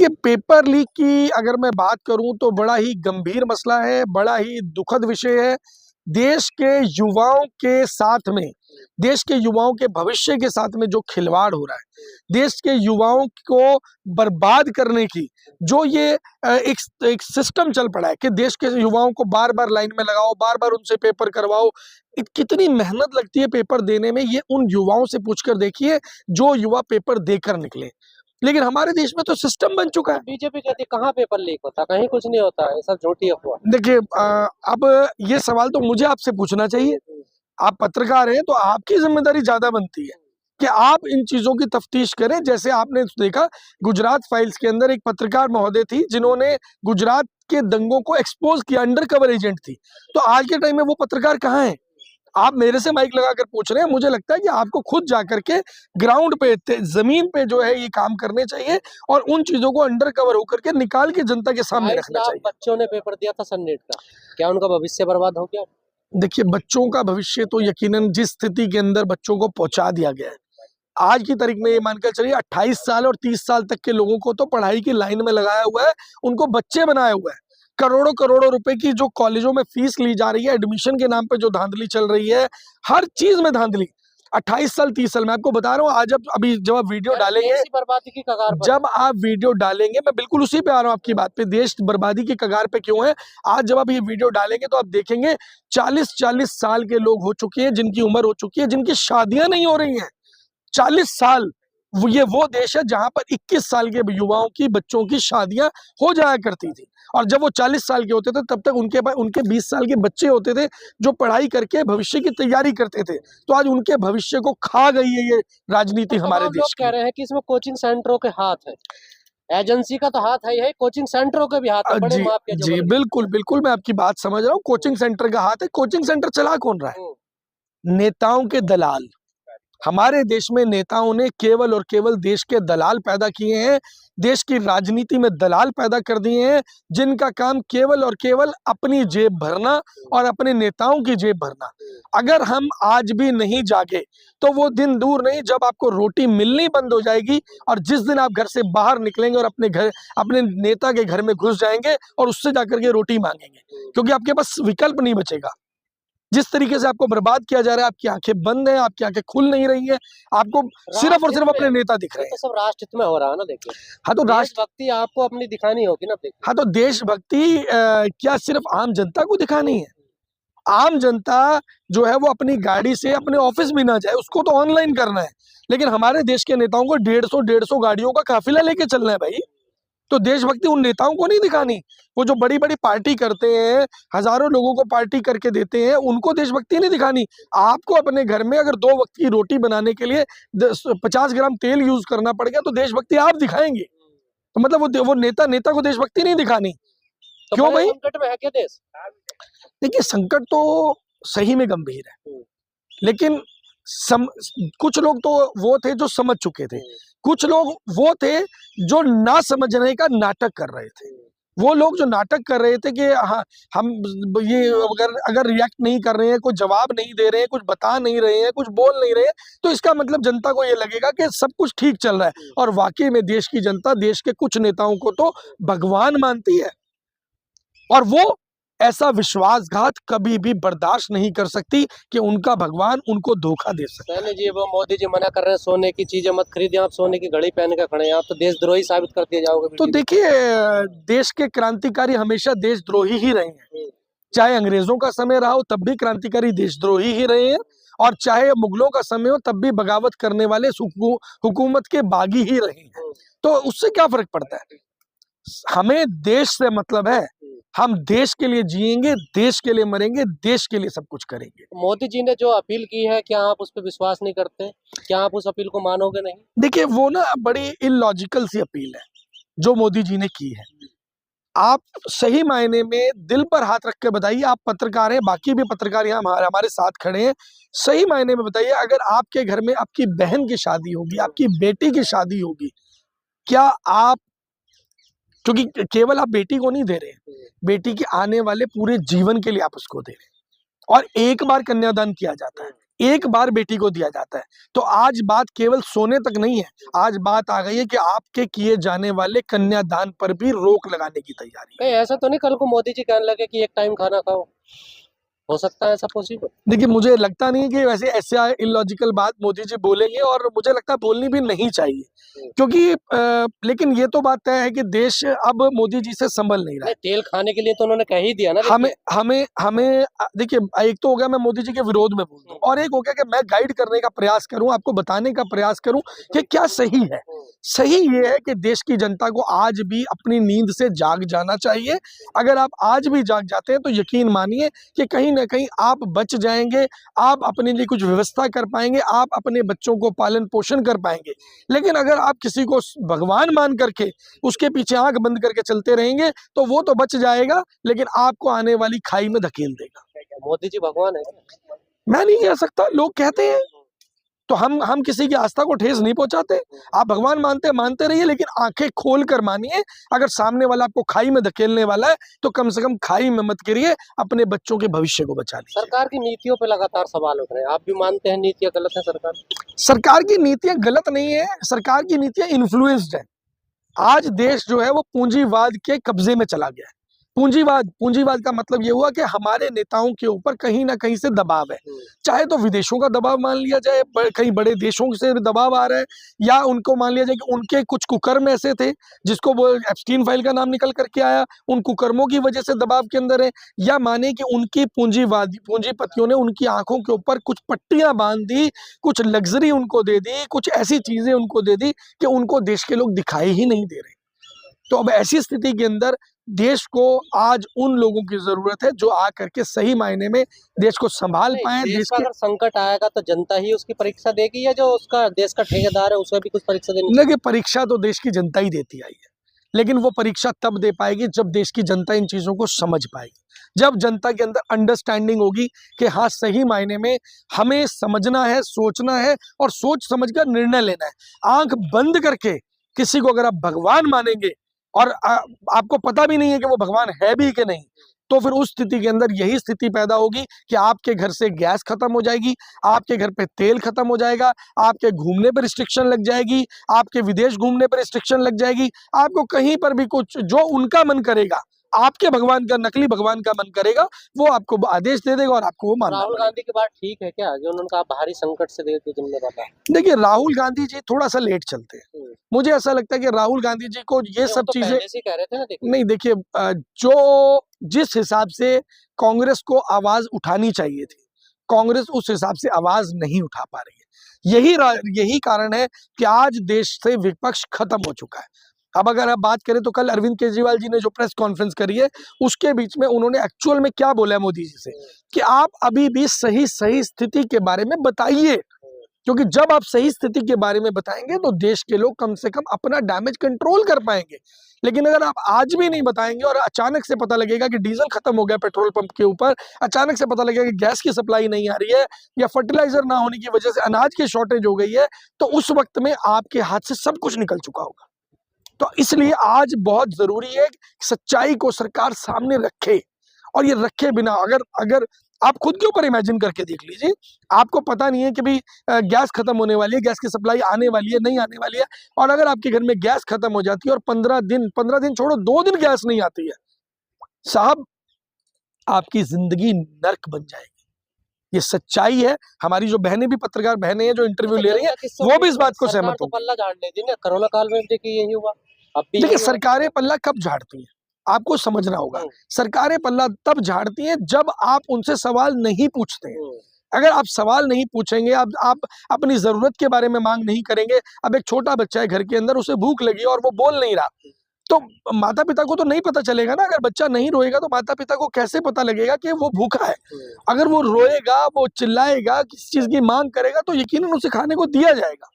देखिए, paper leak की अगर मैं बात करूं तो बड़ा ही गंभीर मसला है, बड़ा ही दुखद विषय है। देश के युवाओं के साथ में, देश के युवाओं के भविष्य के साथ में जो खिलवाड़ हो रहा है, देश के युवाओं को बर्बाद करने की जो ये एक सिस्टम चल पड़ा है कि देश के युवाओं को बार-बार लाइन में लगाओ, बार-बार उनसे पेपर करवाओ। कितनी मेहनत लगती है पेपर देने में, ये उन युवाओं से पूछकर देखिए जो युवा पेपर देकर निकले। लेकिन हमारे देश में तो सिस्टम बन चुका है। बीजेपी कहती है कहाँ पेपर लीक होता, कहीं कुछ नहीं होता है, सब झूठी अफवाह। देखिए, अब ये सवाल तो मुझे आपसे पूछना चाहिए। आप पत्रकार हैं तो आपकी जिम्मेदारी ज्यादा बनती है कि आप इन चीजों की तफ्तीश करें। जैसे आपने देखा, गुजरात फाइल्स के अंदर एक पत्रकार महोदय थी जिन्होंने गुजरात के दंगों को एक्सपोज किया, अंडर कवर एजेंट थी। तो आज के टाइम में वो पत्रकार कहाँ है? आप मेरे से माइक लगाकर पूछ रहे हैं। मुझे लगता है कि आपको खुद जाकर के ग्राउंड पे, जमीन पे जो है ये काम करने चाहिए और उन चीजों को अंडर कवर होकर के निकाल के जनता के सामने रखना चाहिए। बच्चों ने पेपर दिया था सननेट का, क्या उनका भविष्य बर्बाद हो गया? देखिए, बच्चों का भविष्य तो यकीनन जिस स्थिति के अंदर बच्चों को पहुंचा दिया गया है, आज की तारीख में ये मानकर चलिए 28 साल और 30 साल तक के लोगों को तो पढ़ाई की लाइन में लगाया हुआ है, उनको बच्चे बनाया हुआ है। करोड़ों करोड़ों रुपए की जो कॉलेजों में फीस ली जा रही है, एडमिशन के नाम पे जो धांधली चल रही है, हर चीज में धांधली। 28 साल 30 साल, मैं आपको बता रहा हूँ। आज अभी जब आप वीडियो डालेंगे, बर्बादी की कगार पर, जब आप वीडियो डालेंगे, मैं बिल्कुल उसी पे आ रहा हूँ आपकी बात पे, देश बर्बादी की कगार पे क्यों है। आज जब आप ये वीडियो डालेंगे तो आप देखेंगे 40-40 साल के लोग हो चुके हैं, जिनकी उम्र हो चुकी है, जिनकी शादियां नहीं हो रही हैं। 40 साल, ये वो देश है जहां पर 21 साल के युवाओं की, बच्चों की शादियां हो जाया करती थी। और जब वो 40 साल के होते थे तब तक उनके पास उनके 20 साल के बच्चे होते थे जो पढ़ाई करके भविष्य की तैयारी करते थे। तो आज उनके भविष्य को खा गई है ये राजनीति हमारे देश की। कह रहे हैं कि इसमें कोचिंग सेंटरों के हाथ है, एजेंसी का तो हाथ है, कोचिंग सेंटरों के भी हाथ है, बड़े माफिया जो जी बिल्कुल बिल्कुल, मैं आपकी बात समझ रहा हूँ। कोचिंग सेंटर का हाथ है। कोचिंग सेंटर चला कौन रहा है? नेताओं के दलाल। हमारे देश में नेताओं ने केवल और केवल देश के दलाल पैदा किए हैं, देश की राजनीति में दलाल पैदा कर दिए हैं, जिनका काम केवल और केवल अपनी जेब भरना और अपने नेताओं की जेब भरना। अगर हम आज भी नहीं जागे तो वो दिन दूर नहीं जब आपको रोटी मिलनी बंद हो जाएगी और जिस दिन आप घर से बाहर निकलेंगे और अपने घर, अपने नेता के घर में घुस जाएंगे और उससे जाकर के रोटी मांगेंगे, क्योंकि आपके पास विकल्प नहीं बचेगा। जिस तरीके से आपको बर्बाद किया जा रहा है, आपकी आंखें बंद हैं, आपकी आंखें खुल नहीं रही है, आपको सिर्फ और सिर्फ अपने नेता दिख रहे हैं। तो सब राष्ट्रहित में हो रहा है ना। देखिए, हाँ तो देशभक्ति आपको अपनी दिखानी होगी ना। हाँ तो देशभक्ति क्या सिर्फ आम जनता को दिखानी है? आम जनता जो है वो अपनी गाड़ी से अपने ऑफिस भी ना जाए, उसको तो ऑनलाइन करना है। लेकिन हमारे देश के नेताओं को 150 गाड़ियों का काफिला लेके चलना है भाई। तो देशभक्ति उन नेताओं को नहीं दिखानी। वो जो बड़ी बड़ी पार्टी करते हैं, हजारों लोगों को पार्टी करके देते हैं, उनको देशभक्ति नहीं दिखानी। आपको अपने घर में अगर 2 वक्त की रोटी बनाने के लिए 50 ग्राम तेल यूज करना पड़ गया तो देशभक्ति आप दिखाएंगे। तो मतलब वो नेता को देशभक्ति नहीं दिखानी। तो क्यों भाई? संकट में है क्या देश? देखिए, संकट तो सही में गंभीर है, लेकिन कुछ लोग तो वो थे जो समझ चुके थे, कुछ लोग वो थे जो ना समझने का नाटक कर रहे थे। वो लोग जो नाटक कर रहे थे कि हाँ, हम ये अगर रिएक्ट नहीं कर रहे हैं, कोई जवाब नहीं दे रहे हैं, कुछ बता नहीं रहे हैं, कुछ बोल नहीं रहे हैं, तो इसका मतलब जनता को ये लगेगा कि सब कुछ ठीक चल रहा है। और वाकई में देश की जनता देश के कुछ नेताओं को तो भगवान मानती है और वो ऐसा विश्वासघात कभी भी बर्दाश्त नहीं कर सकती कि उनका भगवान उनको धोखा दे सकता है। जी, वो मोदी जी मना कर रहे हैं सोने की चीजें मत खरीदिए, आप सोने की घड़ी पहन कर खड़े हैं, आप तो देशद्रोही साबित कर दिए जाओगे। तो देखिए, देश के क्रांतिकारी हमेशा देशद्रोही ही रहे हैं। चाहे अंग्रेजों का समय रहा हो तब भी क्रांतिकारी देशद्रोही ही रहे हैं, और चाहे मुगलों का समय हो तब भी बगावत करने वाले हुकूमत के बागी ही रहे हैं। तो उससे क्या फर्क पड़ता है? हमें देश से मतलब है। हम देश के लिए जिएंगे, देश के लिए मरेंगे, देश के लिए सब कुछ करेंगे। मोदी जी ने जो अपील की है, क्या आप उस पर विश्वास नहीं करते? क्या आप उस अपील को मानोगे नहीं? देखिए, वो ना बड़ी इलॉजिकल सी अपील है जो मोदी जी ने की है। आप सही मायने में दिल पर हाथ रख के बताइए, आप पत्रकार हैं, बाकी भी पत्रकार यहाँ हमारे साथ खड़े हैं, सही मायने में बताइए, अगर आपके घर में आपकी बहन की शादी होगी, आपकी बेटी की शादी होगी, क्या आप, क्योंकि केवल आप बेटी को नहीं दे रहे, बेटी के आने वाले पूरे जीवन के लिए आप उसको दे रहे हैं, और एक बार कन्यादान किया जाता है, एक बार बेटी को दिया जाता है। तो आज बात केवल सोने तक नहीं है, आज बात आ गई है कि आपके किए जाने वाले कन्यादान पर भी रोक लगाने की तैयारी है। कहीं ऐसा तो नहीं कल को मोदी जी कहने लगे कि एक टाइम खाना खाओ, हो सकता है ऐसा पॉसिबल? देखिए, मुझे लगता नहीं है कि वैसे ऐसा इलॉजिकल बात मोदी जी बोलेंगे, और मुझे लगता है बोलनी भी नहीं चाहिए, क्योंकि लेकिन ये तो बात तय है कि देश अब मोदी जी से संभल नहीं रहा है। तेल खाने के लिए तो उन्होंने कह ही दिया ना। हमें हमें हमें देखिए, एक तो हो गया मैं मोदी जी के विरोध में बोल दूं, और एक हो गया कि मैं गाइड करने का प्रयास करूं, आपको बताने का प्रयास करूं कि क्या सही है। सही ये है कि देश की जनता को आज भी अपनी नींद से जाग जाना चाहिए। अगर आप आज भी जाग जाते हैं तो यकीन मानिए कि कहीं ना कहीं आप बच जाएंगे, आप अपने लिए कुछ व्यवस्था कर पाएंगे, आप अपने बच्चों को पालन पोषण कर पाएंगे। लेकिन अगर आप किसी को भगवान मान करके उसके पीछे आंख बंद करके चलते रहेंगे तो वो तो बच जाएगा, लेकिन आपको आने वाली खाई में धकेल देगा। मोदी जी भगवान है? मैं नहीं कह सकता, लोग कहते हैं, तो हम किसी की आस्था को ठेस नहीं पहुंचाते। आप भगवान मानते रहिए, लेकिन आंखें खोल कर मानिए। अगर सामने वाला आपको खाई में धकेलने वाला है तो कम से कम खाई में मत गिरिए, अपने बच्चों के भविष्य को बचा लीजिए। सरकार की नीतियों पे लगातार सवाल उठ रहे हैं, आप भी मानते हैं नीतियां गलत है सरकार? सरकार की नीतियां गलत नहीं है, सरकार की नीतियां इन्फ्लुएंस्ड है। आज देश जो है वो पूंजीवाद के कब्जे में चला गया है। पूंजीवाद का मतलब ये हुआ कि हमारे नेताओं के ऊपर कहीं ना कहीं से दबाव है, चाहे तो विदेशों का दबाव मान लिया जाए, कहीं बड़े देशों से दबाव आ रहा है, या उनको मान लिया जाए कि उनके कुछ कुकर्म ऐसे थे जिसको वो एप्स्टीन फाइल का नाम निकल करके आया, उन कुकर्मों की वजह से दबाव के अंदर है, या माने कि उनकी पूंजीपतियों ने उनकी आंखों के ऊपर कुछ पट्टियां बांध दी, कुछ लग्जरी उनको दे दी, कुछ ऐसी चीजें उनको दे दी कि उनको देश के लोग दिखाई ही नहीं दे रहे। तो अब ऐसी स्थिति के अंदर देश को आज उन लोगों की जरूरत है जो आकर के सही मायने में देश को संभाल पाए। देश का अगर संकट आएगा तो जनता ही उसकी परीक्षा देगी, या जो उसका देश का ठेकेदार है उसे भी कुछ परीक्षा देनी? देखिए, परीक्षा तो देश की जनता ही देती आई है, लेकिन वो परीक्षा तब दे पाएगी जब देश की जनता इन चीजों को समझ पाएगी, जब जनता के अंदर अंडरस्टैंडिंग होगी कि हाँ, सही मायने में हमें समझना है, सोचना है और सोच समझ कर निर्णय लेना है। आंख बंद करके किसी को अगर आप भगवान मानेंगे और आपको पता भी नहीं है कि वो भगवान है भी कि नहीं, तो फिर उस स्थिति के अंदर यही स्थिति पैदा होगी कि आपके घर से गैस खत्म हो जाएगी, आपके घर पे तेल खत्म हो जाएगा, आपके घूमने पर रिस्ट्रिक्शन लग जाएगी, आपके विदेश घूमने पर रिस्ट्रिक्शन लग जाएगी, आपको कहीं पर भी कुछ जो उनका मन करेगा, आपके भगवान का, नकली भगवान का मन करेगा, वो आपको आदेश दे देगा और आपको वो मानना राहुल गांधी की बात ठीक है क्या, जो उन्होंने कहा भारी संकट से देश गुजरने? देखिए, राहुल गांधी जी थोड़ा सा लेट चलते हैं। मुझे ऐसा लगता है कि राहुल गांधी जी को ये सब चीजें कह रहे थे ना, नहीं, देखिए, जो जिस हिसाब से कांग्रेस को आवाज उठानी चाहिए थी, कांग्रेस उस हिसाब से आवाज नहीं उठा पा रही है। यही कारण है कि आज देश से विपक्ष खत्म हो चुका है। अब अगर आप बात करें तो कल अरविंद केजरीवाल जी ने जो प्रेस कॉन्फ्रेंस करी है, उसके बीच में उन्होंने एक्चुअल में क्या बोला है मोदी जी से कि आप अभी भी सही स्थिति के बारे में बताइए, क्योंकि जब आप सही स्थिति के बारे में बताएंगे तो देश के लोग कम से कम अपना डैमेज कंट्रोल कर पाएंगे। लेकिन अगर आप आज भी नहीं बताएंगे और अचानक से पता लगेगा कि डीजल खत्म हो गया पेट्रोल पंप के ऊपर, अचानक से पता लगेगा कि गैस की सप्लाई नहीं आ रही है, या फर्टिलाइजर ना होने की वजह से अनाज की शॉर्टेज हो गई है, तो उस वक्त में आपके हाथ से सब कुछ निकल चुका होगा। तो इसलिए आज बहुत जरूरी है कि सच्चाई को सरकार सामने रखे, और ये रखे बिना अगर आप खुद के ऊपर इमेजिन करके देख लीजिए, आपको पता नहीं है कि भाई गैस खत्म होने वाली है, गैस की सप्लाई आने वाली है, नहीं आने वाली है, और अगर आपके घर में गैस खत्म हो जाती है और 15 दिन छोड़ो 2 दिन गैस नहीं आती है, साहब, आपकी जिंदगी नर्क बन जाएगी। ये सच्चाई है। हमारी जो बहनें भी, पत्रकार बहनें हैं जो इंटरव्यू ले रही हैं, वो भी इस बात को सहमत हो। पल्ला झाड़ लेती है, कोरोना काल में देखिए यही हुआ। देखिए, सरकारें पल्ला कब झाड़ती हैं, आपको समझना होगा। सरकारें पल्ला तब झाड़ती हैं जब आप उनसे सवाल नहीं पूछते हैं। अगर आप सवाल नहीं पूछेंगे, आप अपनी जरूरत के बारे में मांग नहीं करेंगे। अब एक छोटा बच्चा है घर के अंदर, उसे भूख लगी और वो बोल नहीं रहा, तो माता पिता को तो नहीं पता चलेगा ना। अगर बच्चा नहीं रोएगा तो माता पिता को कैसे पता लगेगा कि वो भूखा है। अगर वो रोएगा, वो चिल्लाएगा, किसी चीज की मांग करेगा, तो यकीनन उसे खाने को दिया जाएगा,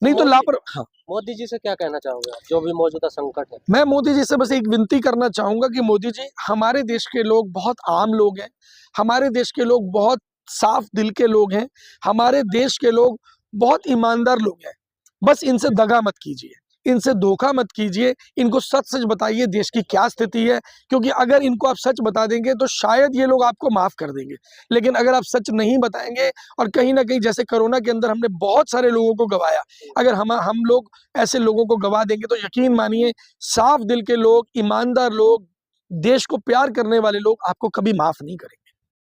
नहीं तो हाँ। मोदी जी से क्या कहना चाहोगे आप, जो भी मौजूदा संकट है? मैं मोदी जी से बस एक विनती करना चाहूंगा कि मोदी जी, हमारे देश के लोग बहुत आम लोग हैं, हमारे देश के लोग बहुत साफ दिल के लोग हैं, हमारे देश के लोग बहुत ईमानदार लोग हैं, बस इनसे दगा मत कीजिए। इनसे धोखा मत कीजिए, इनको सच सच बताइए देश की क्या स्थिति है, क्योंकि अगर इनको आप सच बता देंगे तो शायद ये लोग आपको माफ कर देंगे। लेकिन अगर आप सच नहीं बताएंगे और कहीं ना कहीं जैसे कोरोना के अंदर हमने बहुत सारे लोगों को गवाया, अगर हम लोग ऐसे लोगों को गवा देंगे तो यकीन मानिए साफ दिल के लोग, ईमानदार लोग, देश को प्यार करने वाले लोग आपको कभी माफ नहीं करेंगे।